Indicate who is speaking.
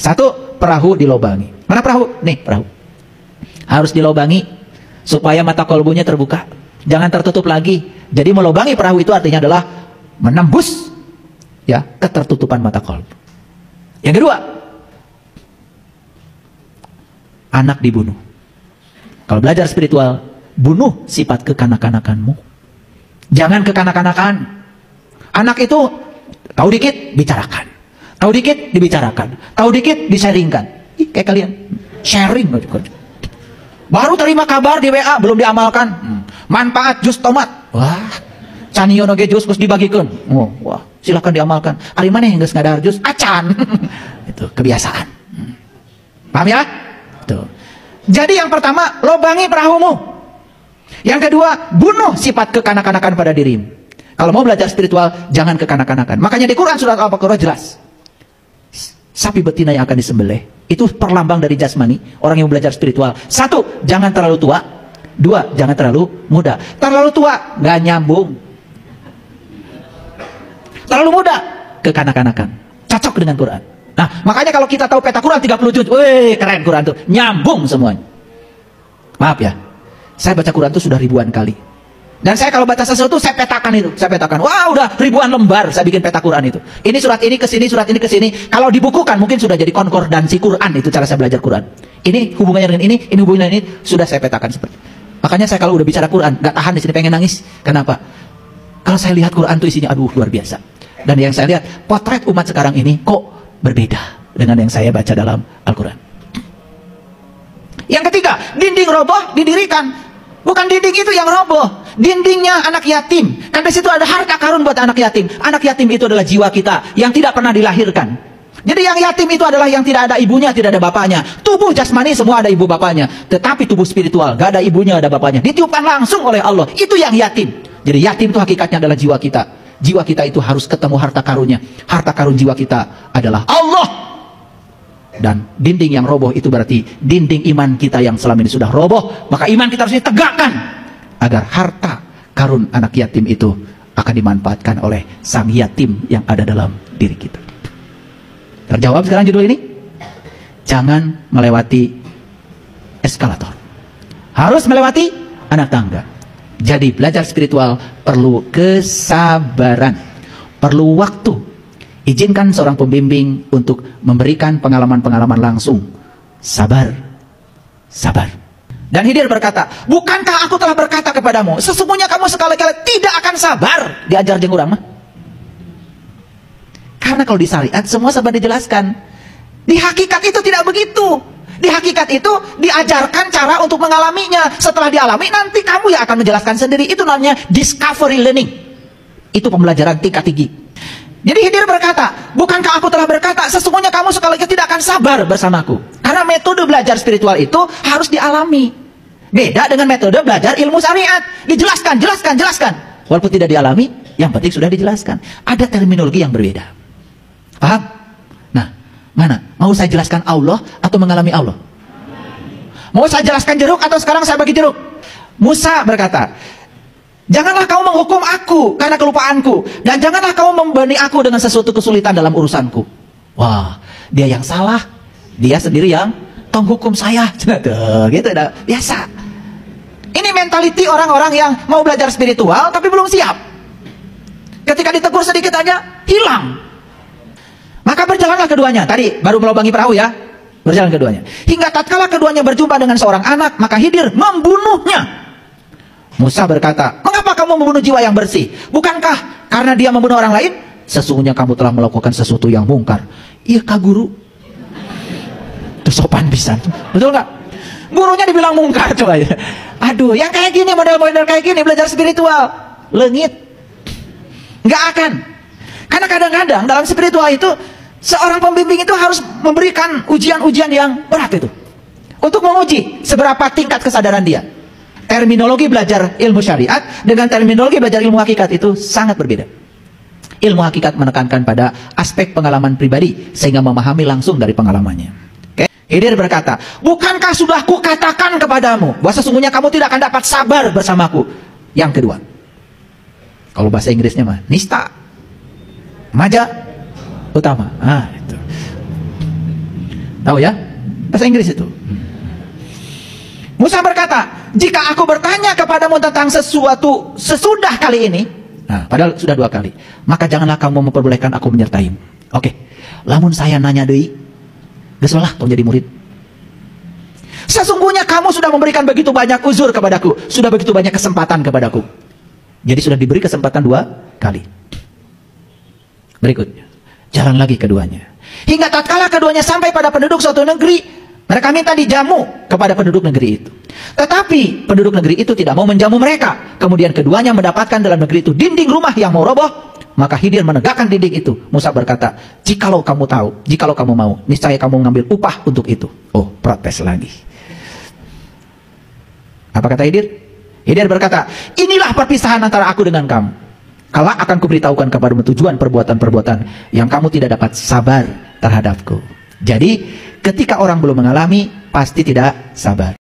Speaker 1: Satu, perahu dilobangi. Mana perahu? Nih perahu. Harus dilobangi supaya mata kolbunya terbuka. Jangan tertutup lagi. Jadi melobangi perahu itu artinya adalah menembus ya ketertutupan mata kolbu. Yang kedua, anak dibunuh. Kalau belajar spiritual, bunuh sifat kekanak-kanakanmu. Jangan kekanak-kanakan. Anak itu tahu dikit, bicarakan. Tahu dikit, dibicarakan. Tahu dikit, disaringkan. Kayak kalian, sharing. Baru terima kabar di WA, belum diamalkan. Manfaat jus tomat. Wah, caniyo noge jus terus dibagikan. Oh, wah, silakan diamalkan. Ari mana yang geus ngadar jus? Acan. Itu kebiasaan. Paham ya? Tuh. Jadi yang pertama, lobangi perahumu. Yang kedua, bunuh sifat kekanak-kanakan pada dirimu. Kalau mau belajar spiritual, jangan kekanak-kanakan. Makanya di Quran surat Al-Baqarah jelas. Sapi betina yang akan disembelih itu perlambang dari jasmani. Orang yang belajar spiritual, satu, jangan terlalu tua. Dua, jangan terlalu muda. Terlalu tua, nggak nyambung. Terlalu muda, kekanak-kanakan. Cocok dengan Quran. Nah, makanya kalau kita tahu peta Quran 30 juz, wih, keren Quran tuh. Nyambung semuanya. Maaf ya, saya baca Quran tuh sudah ribuan kali. Dan saya kalau baca sesuatu, saya petakan itu. Saya petakan. Wah, udah ribuan lembar saya bikin peta Quran itu. Ini surat ini ke sini, surat ini ke sini. Kalau dibukukan mungkin sudah jadi konkordansi Quran. Itu cara saya belajar Quran. Ini hubungannya dengan ini hubungannya ini. Sudah saya petakan seperti. Makanya saya kalau udah bicara Quran, gak tahan di sini pengen nangis. Kenapa? Kalau saya lihat Quran tuh isinya, aduh luar biasa. Dan yang saya lihat, potret umat sekarang ini kok berbeda dengan yang saya baca dalam Al-Quran. Yang ketiga, dinding roboh didirikan. Bukan dinding itu yang roboh, dindingnya anak yatim. Kan di situ ada harta karun buat anak yatim. Anak yatim itu adalah jiwa kita yang tidak pernah dilahirkan. Jadi yang yatim itu adalah yang tidak ada ibunya, tidak ada bapaknya. Tubuh jasmani semua ada ibu bapaknya, tetapi tubuh spiritual gak ada ibunya, ada bapaknya. Ditiupkan langsung oleh Allah. Itu yang yatim. Jadi yatim itu hakikatnya adalah jiwa kita. Jiwa kita itu harus ketemu harta karunnya. Harta karun jiwa kita adalah Allah. Dan dinding yang roboh itu berarti dinding iman kita yang selama ini sudah roboh. Maka iman kita harus ditegakkan agar harta karun anak yatim itu akan dimanfaatkan oleh sang yatim yang ada dalam diri kita. Terjawab sekarang judul ini? Jangan melewati eskalator. Harus melewati anak tangga. Jadi belajar spiritual perlu kesabaran, perlu waktu. Izinkan seorang pembimbing untuk memberikan pengalaman-pengalaman langsung. Sabar, sabar. Dan Khidir berkata, bukankah aku telah berkata kepadamu, sesungguhnya kamu sekali-kali tidak akan sabar. Diajar jeung urang mah. Karena kalau di syariat semua sabar dijelaskan. Di hakikat itu tidak begitu. Di hakikat itu diajarkan cara untuk mengalaminya. Setelah dialami nanti kamu yang akan menjelaskan sendiri. Itu namanya discovery learning. Itu pembelajaran tingkat tinggi. Jadi Khidir berkata, bukankah aku telah berkata, sesungguhnya kamu sekali-kali tidak akan sabar bersamaku. Karena metode belajar spiritual itu harus dialami. Beda dengan metode belajar ilmu syariat. Dijelaskan, jelaskan, jelaskan. Walaupun tidak dialami, yang penting sudah dijelaskan. Ada terminologi yang berbeda. Paham? Nah, mana? Mau saya jelaskan Allah atau mengalami Allah? Mau saya jelaskan jeruk atau sekarang saya bagi jeruk? Musa berkata, janganlah kamu menghukum aku karena kelupaanku, dan janganlah kamu membebani aku dengan sesuatu kesulitan dalam urusanku. Wah, dia yang salah, dia sendiri yang tong hukum saya. Gitu, biasa. Ini mentaliti orang-orang yang mau belajar spiritual tapi belum siap. Ketika ditegur sedikit aja, hilang. Maka berjalanlah keduanya. Tadi baru melobangi perahu ya. Berjalan keduanya. Hingga tatkala keduanya berjumpa dengan seorang anak, maka Khidir membunuhnya. Musa berkata, mengapa kamu membunuh jiwa yang bersih? Bukankah karena dia membunuh orang lain? Sesungguhnya kamu telah melakukan sesuatu yang mungkar. Iya kak guru. Itu sopan pisan. Betul nggak? Gurunya dibilang mungkar coba ya. Aduh, yang kayak gini, model-model kayak gini belajar spiritual, lengit. Nggak akan. Karena kadang-kadang dalam spiritual itu seorang pembimbing itu harus memberikan ujian-ujian yang berat itu untuk menguji seberapa tingkat kesadaran dia. Terminologi belajar ilmu syariat dengan terminologi belajar ilmu hakikat itu sangat berbeda. Ilmu hakikat menekankan pada aspek pengalaman pribadi sehingga memahami langsung dari pengalamannya. Oke? Khidir berkata, bukankah sudah kukatakan kepadamu bahwa sesungguhnya kamu tidak akan dapat sabar bersamaku. Yang kedua, kalau bahasa Inggrisnya mah nista, maja, utama. Itu. Tahu ya? Bahasa Inggris itu. Musa berkata, jika aku bertanya kepadamu tentang sesuatu sesudah kali ini, nah, padahal sudah 2 kali, maka janganlah kamu memperbolehkan aku menyertaimu. Oke, lamun saya nanya deui, geus lah kau jadi murid. Sesungguhnya kamu sudah memberikan begitu banyak uzur kepadaku, sudah begitu banyak kesempatan kepadaku. Jadi sudah diberi kesempatan 2 kali. Berikutnya, jalan lagi keduanya. Hingga tatkala keduanya sampai pada penduduk suatu negeri, mereka minta dijamu kepada penduduk negeri itu. Tetapi penduduk negeri itu tidak mau menjamu mereka. Kemudian keduanya mendapatkan dalam negeri itu dinding rumah yang mau roboh. Maka Khidir menegakkan dinding itu. Musa berkata, jikalau kamu tahu, jikalau kamu mau, niscaya kamu mengambil upah untuk itu. Oh, protes lagi. Apa kata Khidir? Khidir berkata, inilah perpisahan antara aku dengan kamu. Kelak akan kuberitahukan kepadamu tujuan perbuatan-perbuatan yang kamu tidak dapat sabar terhadapku. Jadi, ketika orang belum mengalami, pasti tidak sabar.